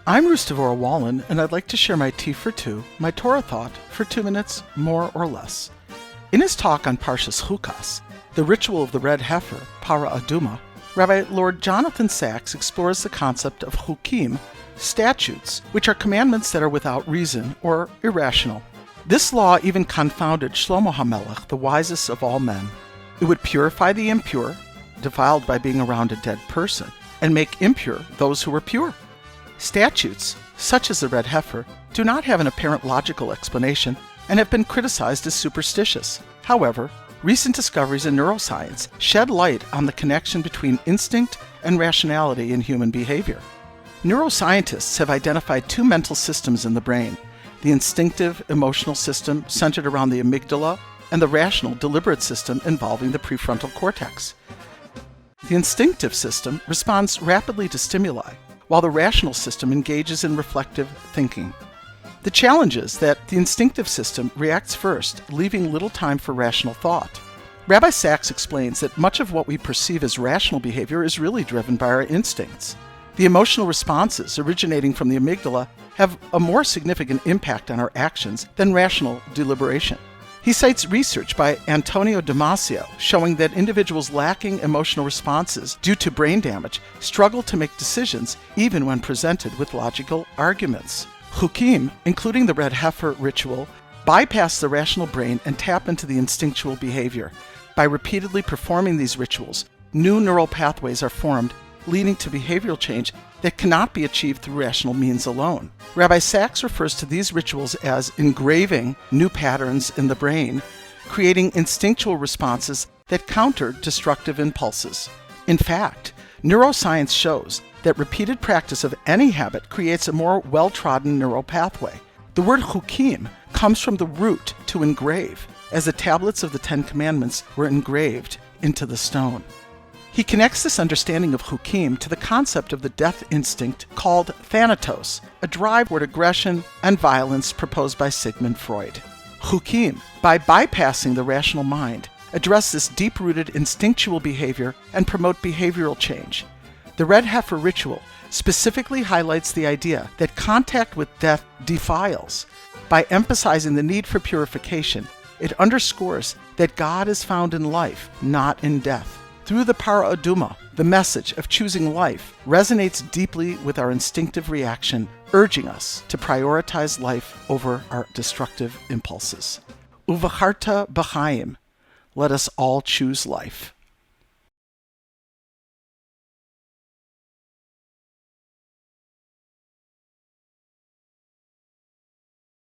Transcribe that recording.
I'm Devorah Wallen, and I'd like to share my tea for two, my Torah thought, for 2 minutes, more or less. In his talk on Parshas Chukas, the ritual of the red heifer, Para Aduma, Rabbi Lord Jonathan Sacks explores the concept of chukim, statutes, which are commandments that are without reason or irrational. This law even confounded Shlomo HaMelech, the wisest of all men. It would purify the impure, defiled by being around a dead person, and make impure those who were pure. Statutes, such as the red heifer, do not have an apparent logical explanation and have been criticized as superstitious. However, recent discoveries in neuroscience shed light on the connection between instinct and rationality in human behavior. Neuroscientists have identified two mental systems in the brain: the instinctive emotional system centered around the amygdala and the rational deliberate system involving the prefrontal cortex. The instinctive system responds rapidly to stimuli, while the rational system engages in reflective thinking. The challenge is that the instinctive system reacts first, leaving little time for rational thought. Rabbi Sacks explains that much of what we perceive as rational behavior is really driven by our instincts. The emotional responses originating from the amygdala have a more significant impact on our actions than rational deliberation. He cites research by Antonio Damasio showing that individuals lacking emotional responses due to brain damage struggle to make decisions even when presented with logical arguments. Chukim, including the red heifer ritual, bypass the rational brain and tap into the instinctual behavior. By repeatedly performing these rituals, new neural pathways are formed, leading to behavioral change that cannot be achieved through rational means alone. Rabbi Sacks refers to these rituals as engraving new patterns in the brain, creating instinctual responses that counter destructive impulses. In fact, neuroscience shows that repeated practice of any habit creates a more well-trodden neural pathway. The word chukim comes from the root to engrave, as the tablets of the Ten Commandments were engraved into the stone. He connects this understanding of chukim to the concept of the death instinct called thanatos, a drive toward aggression and violence proposed by Sigmund Freud. Chukim, by bypassing the rational mind, address this deep-rooted instinctual behavior and promote behavioral change. The red heifer ritual specifically highlights the idea that contact with death defiles. By emphasizing the need for purification, it underscores that God is found in life, not in death. Through the Para Aduma, the message of choosing life resonates deeply with our instinctive reaction, urging us to prioritize life over our destructive impulses. Uvacharta b'chaim, let us all choose life.